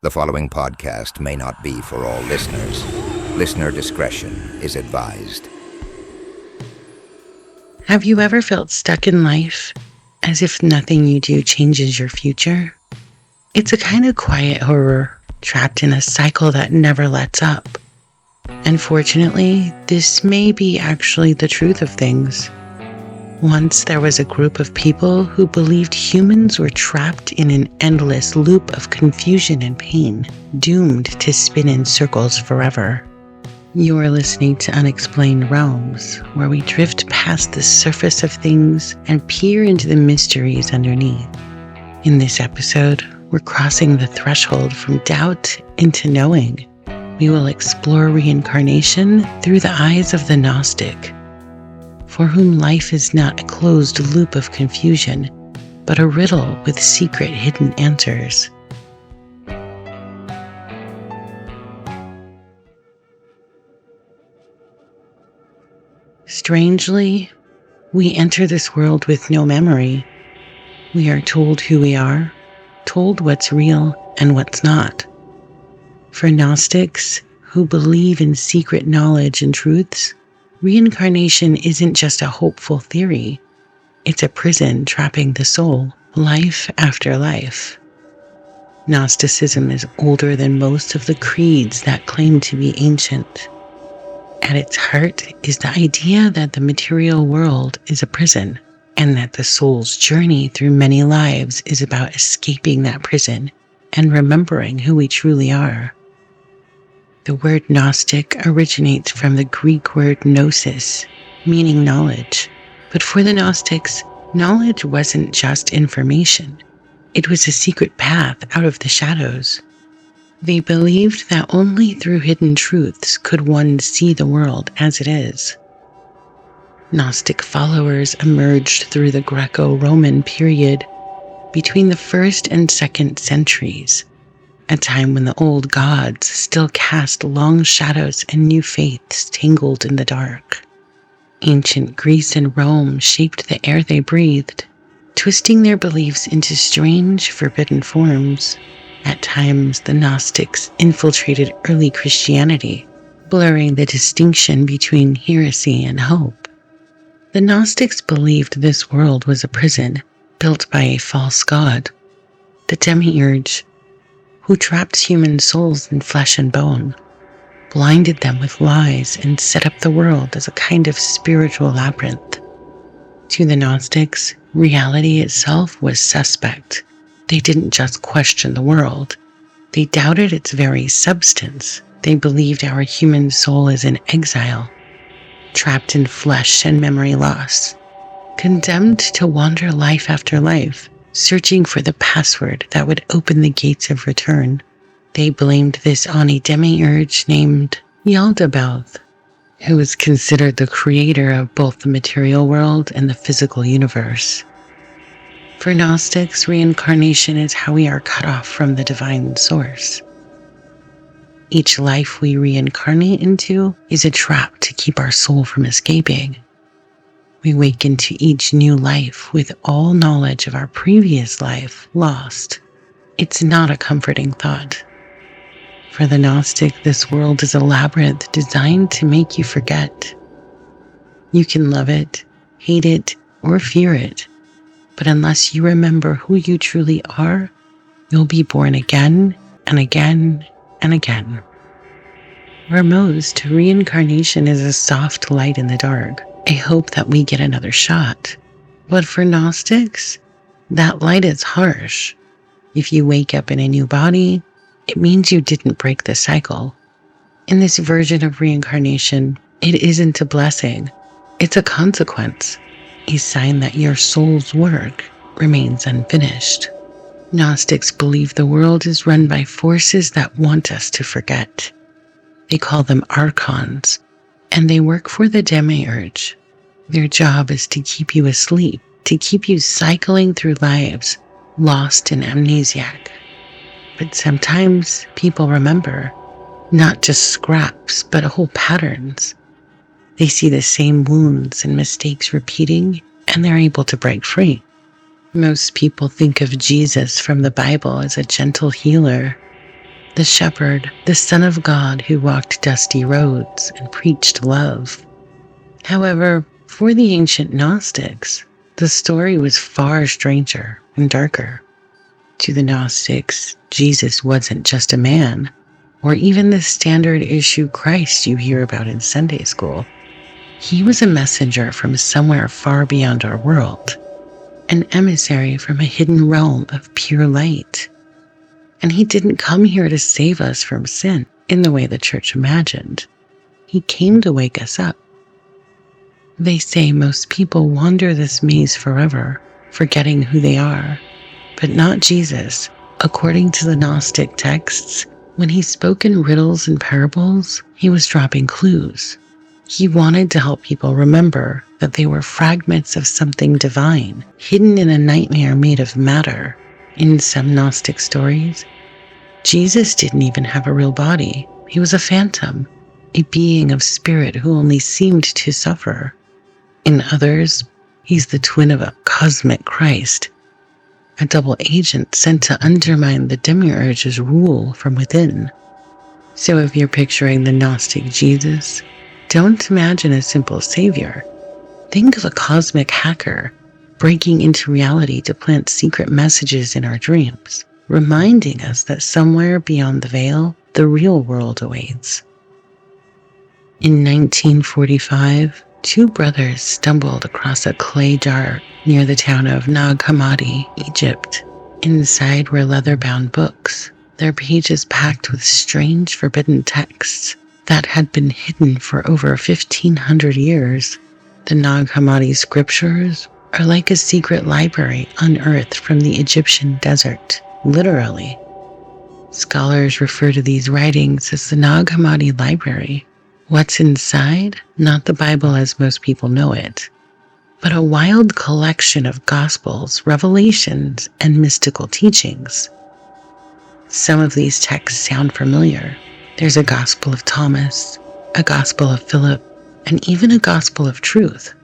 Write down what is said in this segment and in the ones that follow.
The following podcast may not be for all listeners. Listener discretion is advised. Have you ever felt stuck in life, as if nothing you do changes your future? It's a kind of quiet horror, trapped in a cycle that never lets up. Unfortunately, this may be actually the truth of things. Once there was a group of people who believed humans were trapped in an endless loop of confusion and pain, doomed to spin in circles forever. You are listening to Unexplained Realms, where we drift past the surface of things and peer into the mysteries underneath. In this episode, we're crossing the threshold from doubt into knowing. We will explore reincarnation through the eyes of the Gnostic, for whom life is not a closed loop of confusion, but a riddle with secret hidden answers. Strangely, we enter this world with no memory. We are told who we are, told what's real and what's not. For Gnostics, who believe in secret knowledge and truths, reincarnation isn't just a hopeful theory. It's a prison trapping the soul, life after life. Gnosticism is older than most of the creeds that claim to be ancient. At its heart is the idea that the material world is a prison, and that the soul's journey through many lives is about escaping that prison and remembering who we truly are. The word Gnostic originates from the Greek word gnosis, meaning knowledge. But for the Gnostics, knowledge wasn't just information. It was a secret path out of the shadows. They believed that only through hidden truths could one see the world as it is. Gnostic followers emerged through the Greco-Roman period between the 1st and 2nd centuries, a time when the old gods still cast long shadows and new faiths tangled in the dark. Ancient Greece and Rome shaped the air they breathed, twisting their beliefs into strange, forbidden forms. At times, the Gnostics infiltrated early Christianity, blurring the distinction between heresy and hope. The Gnostics believed this world was a prison built by a false god, the Demiurge, who trapped human souls in flesh and bone, blinded them with lies, and set up the world as a kind of spiritual labyrinth. To the Gnostics, reality itself was suspect. They didn't just question the world. They doubted its very substance. They believed our human soul is in exile, trapped in flesh and memory loss, condemned to wander life after life, searching for the password that would open the gates of return. They blamed this on a demiurge named Yaldabaoth, who was considered the creator of both the material world and the physical universe. For Gnostics, reincarnation is how we are cut off from the divine source. Each life we reincarnate into is a trap to keep our soul from escaping. We wake into each new life with all knowledge of our previous life lost. It's not a comforting thought. For the Gnostic, this world is a labyrinth designed to make you forget. You can love it, hate it, or fear it, but unless you remember who you truly are, you'll be born again and again and again. For most, reincarnation is a soft light in the dark, a hope that we get another shot. But for Gnostics, that light is harsh. If you wake up in a new body, it means you didn't break the cycle. In this version of reincarnation, it isn't a blessing. It's a consequence, a sign that your soul's work remains unfinished. Gnostics believe the world is run by forces that want us to forget. They call them archons, and they work for the demiurge. Their job is to keep you asleep, to keep you cycling through lives, lost in amnesiac. But sometimes people remember, not just scraps, but whole patterns. They see the same wounds and mistakes repeating, and they're able to break free. Most people think of Jesus from the Bible as a gentle healer, the shepherd, the Son of God who walked dusty roads and preached love. However, for the ancient Gnostics, the story was far stranger and darker. To the Gnostics, Jesus wasn't just a man, or even the standard issue Christ you hear about in Sunday school. He was a messenger from somewhere far beyond our world, an emissary from a hidden realm of pure light. And he didn't come here to save us from sin in the way the church imagined. He came to wake us up. They say most people wander this maze forever, forgetting who they are, but not Jesus. According to the Gnostic texts, when he spoke in riddles and parables, he was dropping clues. He wanted to help people remember that they were fragments of something divine, hidden in a nightmare made of matter. In some Gnostic stories, Jesus didn't even have a real body. He was a phantom, a being of spirit who only seemed to suffer. In others, he's the twin of a cosmic Christ, a double agent sent to undermine the demiurge's rule from within. So if you're picturing the Gnostic Jesus, don't imagine a simple savior. Think of a cosmic hacker breaking into reality to plant secret messages in our dreams, reminding us that somewhere beyond the veil, the real world awaits. In 1945, two brothers stumbled across a clay jar near the town of Hammadi, Egypt. Inside were leather-bound books, their pages packed with strange forbidden texts that had been hidden for over 1,500 years. The Nag Hammadi scriptures are like a secret library unearthed from the Egyptian desert, literally. Scholars refer to these writings as the Nag Hammadi Library. What's inside? Not the Bible as most people know it, but a wild collection of gospels, revelations, and mystical teachings. Some of these texts sound familiar. There's a Gospel of Thomas, a Gospel of Philip, and even a Gospel of Truth.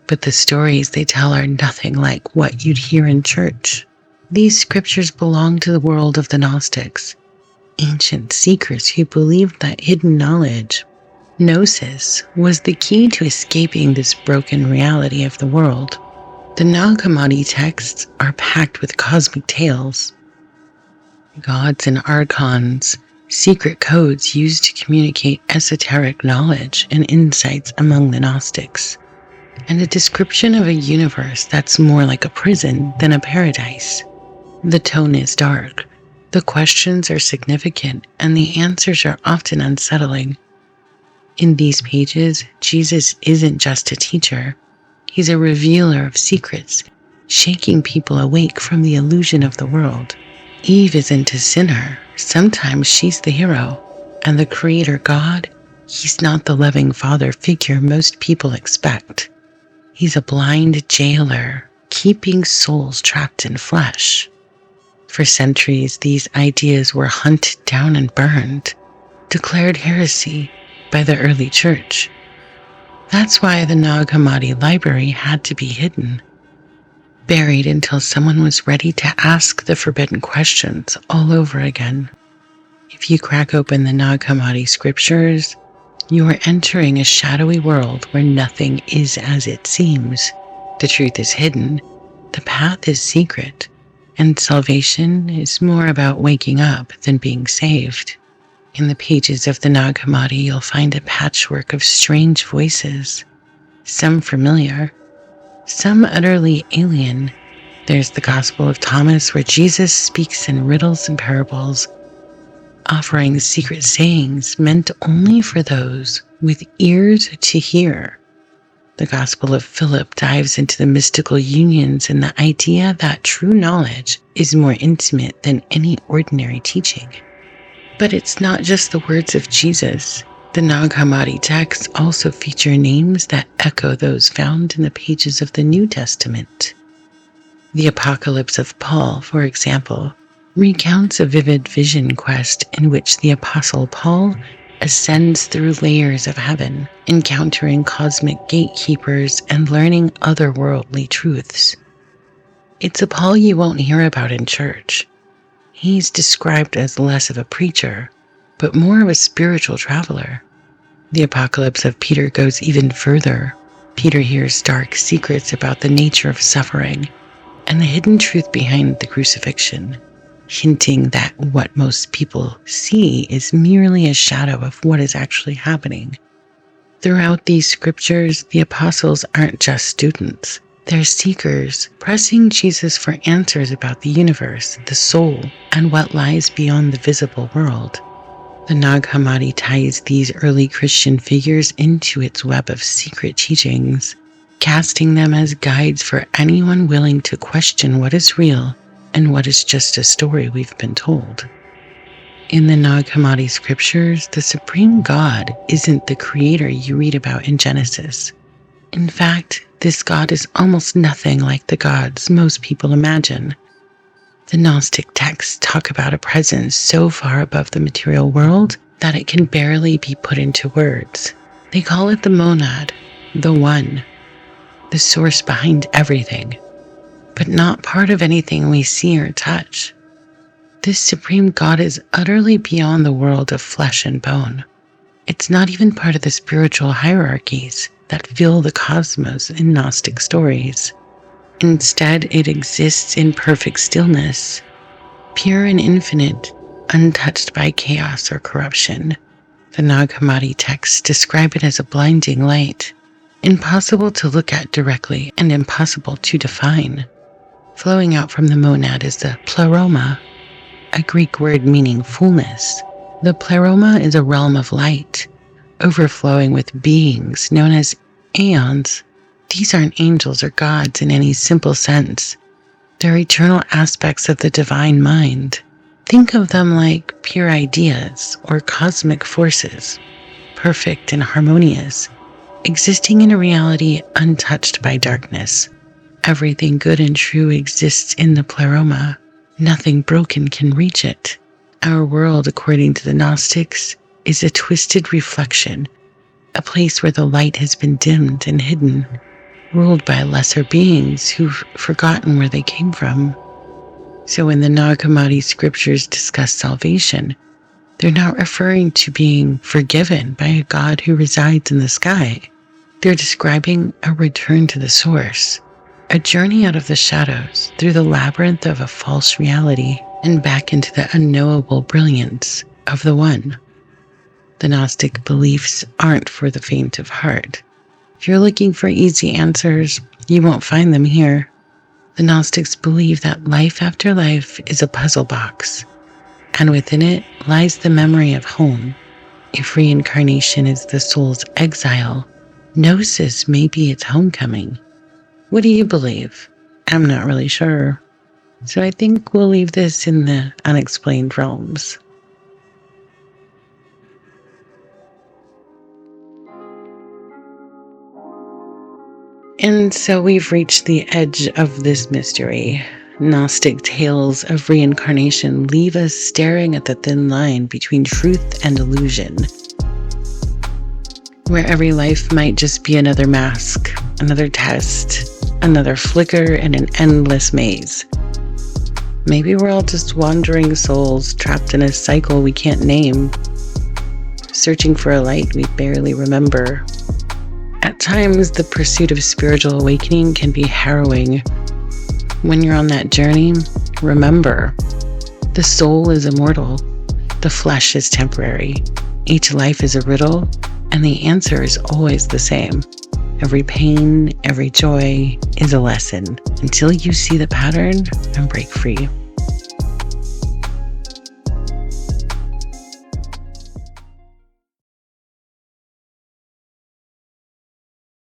But the stories they tell are nothing like what you'd hear in church. These scriptures belong to the world of the Gnostics, ancient seekers who believed that hidden knowledge, Gnosis, was the key to escaping this broken reality of the world. The Nag Hammadi texts are packed with cosmic tales, gods and archons, secret codes used to communicate esoteric knowledge and insights among the Gnostics, and a description of a universe that's more like a prison than a paradise. The tone is dark, the questions are significant, and the answers are often unsettling. In these pages, Jesus isn't just a teacher. He's a revealer of secrets, shaking people awake from the illusion of the world. Eve isn't a sinner. Sometimes she's the hero. And the Creator God, he's not the loving father figure most people expect. He's a blind jailer, keeping souls trapped in flesh. For centuries, these ideas were hunted down and burned, declared heresy by the early church. That's why the Nag Hammadi library had to be hidden, buried until someone was ready to ask the forbidden questions all over again. If you crack open the Nag Hammadi scriptures, you are entering a shadowy world where nothing is as it seems. The truth is hidden, the path is secret, and salvation is more about waking up than being saved. In the pages of the Nag Hammadi, you'll find a patchwork of strange voices, some familiar, some utterly alien. There's the Gospel of Thomas, where Jesus speaks in riddles and parables, offering secret sayings meant only for those with ears to hear. The Gospel of Philip dives into the mystical unions and the idea that true knowledge is more intimate than any ordinary teaching. But it's not just the words of Jesus. The Nag Hammadi texts also feature names that echo those found in the pages of the New Testament. The Apocalypse of Paul, for example, recounts a vivid vision quest in which the Apostle Paul ascends through layers of heaven, encountering cosmic gatekeepers and learning otherworldly truths. It's a Paul you won't hear about in church. He's described as less of a preacher, but more of a spiritual traveler. The Apocalypse of Peter goes even further. Peter hears dark secrets about the nature of suffering and the hidden truth behind the crucifixion, hinting that what most people see is merely a shadow of what is actually happening. Throughout these scriptures, the apostles aren't just students. They're seekers, pressing Jesus for answers about the universe, the soul, and what lies beyond the visible world. The Nag Hammadi ties these early Christian figures into its web of secret teachings, casting them as guides for anyone willing to question what is real and what is just a story we've been told. In the Nag Hammadi scriptures, the supreme God isn't the creator you read about in Genesis. In fact, this God is almost nothing like the gods most people imagine. The Gnostic texts talk about a presence so far above the material world that it can barely be put into words. They call it the monad, the one, the source behind everything, but not part of anything we see or touch. This supreme God is utterly beyond the world of flesh and bone. It's not even part of the spiritual hierarchies that fill the cosmos in Gnostic stories. Instead, it exists in perfect stillness, pure and infinite, untouched by chaos or corruption. The Nag Hammadi texts describe it as a blinding light, impossible to look at directly and impossible to define. Flowing out from the monad is the pleroma, a Greek word meaning fullness. The pleroma is a realm of light, overflowing with beings known as aeons. These aren't angels or gods in any simple sense. They're eternal aspects of the divine mind. Think of them like pure ideas or cosmic forces, perfect and harmonious, existing in a reality untouched by darkness. Everything good and true exists in the pleroma. Nothing broken can reach it. Our world, according to the Gnostics, is a twisted reflection, a place where the light has been dimmed and hidden, ruled by lesser beings who've forgotten where they came from. So when the Nag Hammadi scriptures discuss salvation, they're not referring to being forgiven by a God who resides in the sky. They're describing a return to the source, a journey out of the shadows through the labyrinth of a false reality and back into the unknowable brilliance of the One. The Gnostic beliefs aren't for the faint of heart. If you're looking for easy answers, you won't find them here. The Gnostics believe that life after life is a puzzle box, and within it lies the memory of home. If reincarnation is the soul's exile, Gnosis may be its homecoming. What do you believe? I'm not really sure. So I think we'll leave this in the unexplained realms. And so we've reached the edge of this mystery. Gnostic tales of reincarnation leave us staring at the thin line between truth and illusion, where every life might just be another mask, another test, another flicker in an endless maze. Maybe we're all just wandering souls trapped in a cycle we can't name, searching for a light we barely remember. At times, the pursuit of spiritual awakening can be harrowing. When you're on that journey, remember, the soul is immortal, the flesh is temporary, each life is a riddle, and the answer is always the same. Every pain, every joy is a lesson until you see the pattern and break free.